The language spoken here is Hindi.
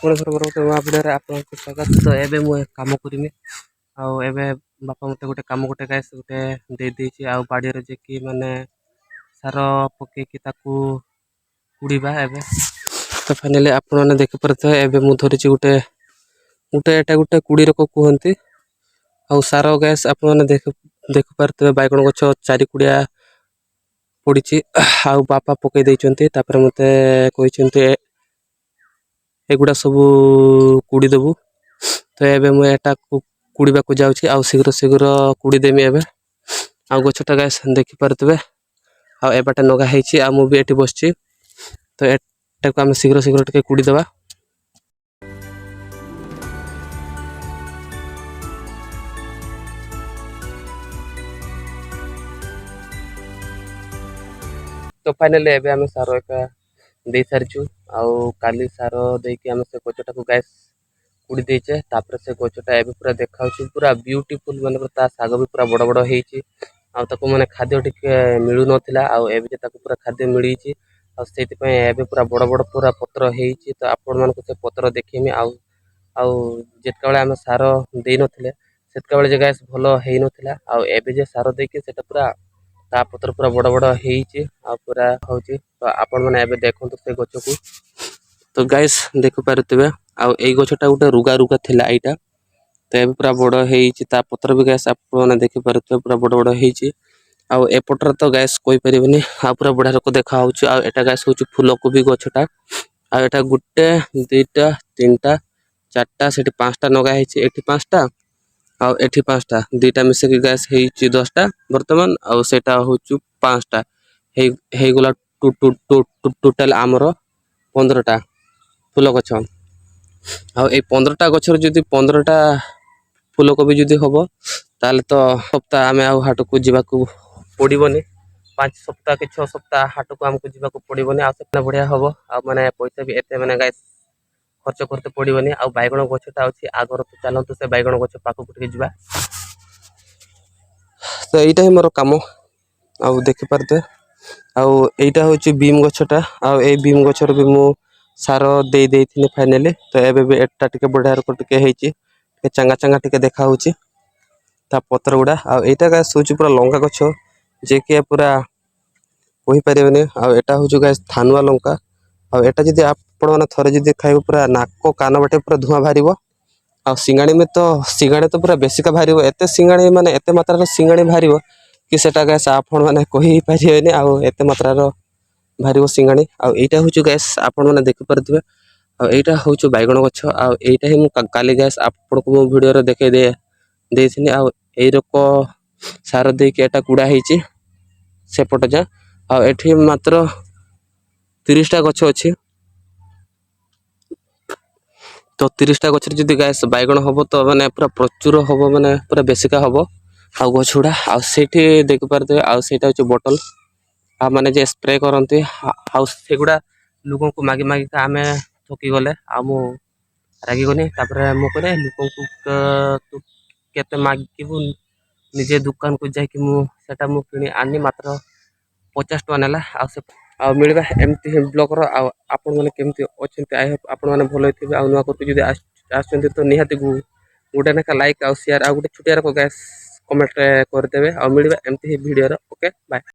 पुणी थर गोटे नୂଆ भिडियोରେ ଆପଣଙ୍କୁ ସ୍ୱାଗତ। ତ ଏବେ ମୁଁ କାମ କରିମି ଆଉ ଏବେ ବାପା ମୋତେ ଗୋଟେ କାମ ଗୋଟେ ଗାଇସ୍ ଗୋଟେ ଦେଇଦେଇଛି ଆଉ ବାଡ଼ିରେ ଯାଇକି ମାନେ ସାର ପକେଇକି ତାକୁ କୁଡ଼ିବା ଏବେ। ତ ଫାଇନାଲି ଆପଣମାନେ ଦେଖିପାରୁଥିବେ ଏବେ ମୁଁ ଧରିଛି ଗୋଟେ ଏଟା ଗୋଟେ କୁଡ଼ି ରୋକ କୁହନ୍ତି ଆଉ ସାର ଗ୍ୟାସ୍ ଆପଣମାନେ ଦେଖିପାରୁଥିବେ ବାଇଗଣ ଗଛ 4 କୁଡ଼ିଆ ପଡ଼ିଛି ଆଉ ବାପା ପକେଇ ଦେଇଛନ୍ତି। ତାପରେ ମୋତେ କହିଛନ୍ତି एगुड़ा सब कुड़ी देबू। तो एबे मुझे एटा कुड़ाक जाऊँगी आउ शीघ्र शीघ्र कुड़ीदेमी एबे आउ गछटा गाइस देखि पारुथिबे आउ एबाटा नगा हेछि आ मु भी एठी बसछि। तो एटा को हम शीघ्र शीघ्र टिके कुड़ी देबा। तो फाइनली एबे हम सारो एका दे सारिछु आउ काली सारो देकी हम से गछटा को गाइस कुड़ी देचे। तापर से गछटा एबे पूरा देखाउछि पूरा ब्यूटीफुल माने ता साग भी पूरा बड़ बड़ हेछि आउ ताको माने खाद्य टिके मिलु नथिला आउ एबे जे ताको पूरा खाद्य मिलिछि आउ सेति पय एबे पूरा बड़ बड़ पूरा पत्र हेछि। तो आपण मान को से पत्र देखिमी आउ आउ जेतका बेले हम सारो देइ नथिले सेतका बेले जे गाइस भलो हेइ नथिला आउ एबे जे सारो देके सेटा पूरा ता पत्र पूरा बड़ बड़ हेछि आ पूरा होछि। तो आपण माने एबे देखंतु से गछ को। तो गाइस देखि पारुथिबे आउ एई गछटा उटे रुगा रुगा थिला एइटा। तो एबे पूरा बड़ हेछि ता पत्र भी गाइस आपण माने देखि पारुथिबे पूरा बड़ बड़ हेछि आउ एपटर तो गाइस कोइ परिबनी आ पूरा बढा रको देखा होछि। आ एटा गाइस होछि फूलकोबी गछटा आ एटा गुटे दुईटा तीनटा चारटा सेठी पांचटा नगा हेछि एठी पांचटा आउ एठी पांचटा दुईटा मिसे के गाइस हेछि 10टा वर्तमान आउ सेटा होछु पांचटा हे गोला टोटल आमर 15टा फूल गछ आउ ए 15टा गछर जदी 15टा फूलकोबी जदी होबो ताले तो सप्ताह आमे आउ हाट को जिबा को पड़िबोनी 5 सप्ताह के 6 सप्ताह हाट को हमको जिबा को पड़िबोनी आ सेतना बढ़िया होबो आ माने पैसा भी एते माने गाइस खर्च करते पड़िबोनी आ बैगण गछटा अछि आगर तो चलंतु से बैगण गछ पाको कुटके जिबा। तो एइटा ही मोर काम आ देखि परते आउ एइटा होछि बीम गछटा आ ए बीम गछर भी मु सारो दे देथिने फाइनली। तो एबे भी एटा टिके बढ़िया रको टिके हेछि चंगा चंगा टिके देखा होछि ता पत्र गुडा आ एटा गाइस होछि पूरा लंका गछ जे के पूरा कहि परिबेनी आ एटा होछि गाइस थानुआ लंका आ एटा जदी आपण माने थरे जदी खाइबो पूरा नाको कान बाटे पूरा धुआं भारिबो आ सिंगाणी तो पूरा बेसी का भारिबो एते सिंगाणी माने एते मात्रा रो सिंगाणी भारिबो कि सेटा गाइस आपण माने कहि परिबेनी आ एते मात्रा रो भारिबो सिंगाणी आ एटा होछि गाइस आपण माने देखि परथिबे आ एटा होछि बैगण गछ आ एटा ही मु काली गाइस आपण को मो वीडियो रे देखे देथिनी आ एई रको सार दे के एटा कुडा हेछि सेपट जा आ एठी मात्र 30टा गछ अछि। तो 30टा गछर जदी गाइस बैगण होबो तो माने पूरा प्रचुर होबो माने पूरा बेसिका होबो आ गछुडा आ सेठी देखि परते आ सेटा होछि बोतल आ माने जे स्प्रे करंती आ सेगुडा लोगों को मागी मागी का हमें थकी गले आ मु रागी गनी तापर मु करे लोगों को तू केते मागिबु निजे दुकान को जाय कि मु सेटा मु किनी आनी मात्र 50 टका नेला आ से आ मिलबा एमती ब्लॉग रो आ आपण माने केमती अछंती आई होप आपण माने भलो हेतिबे आ नुवा करते जदी आछंती तो निहाती गुडा नेका लाइक आ शेयर आ गुटे छुटिया रो गैस कमेंट रे कर देबे आ मिलबा एमती वीडियो रो ओके बाय।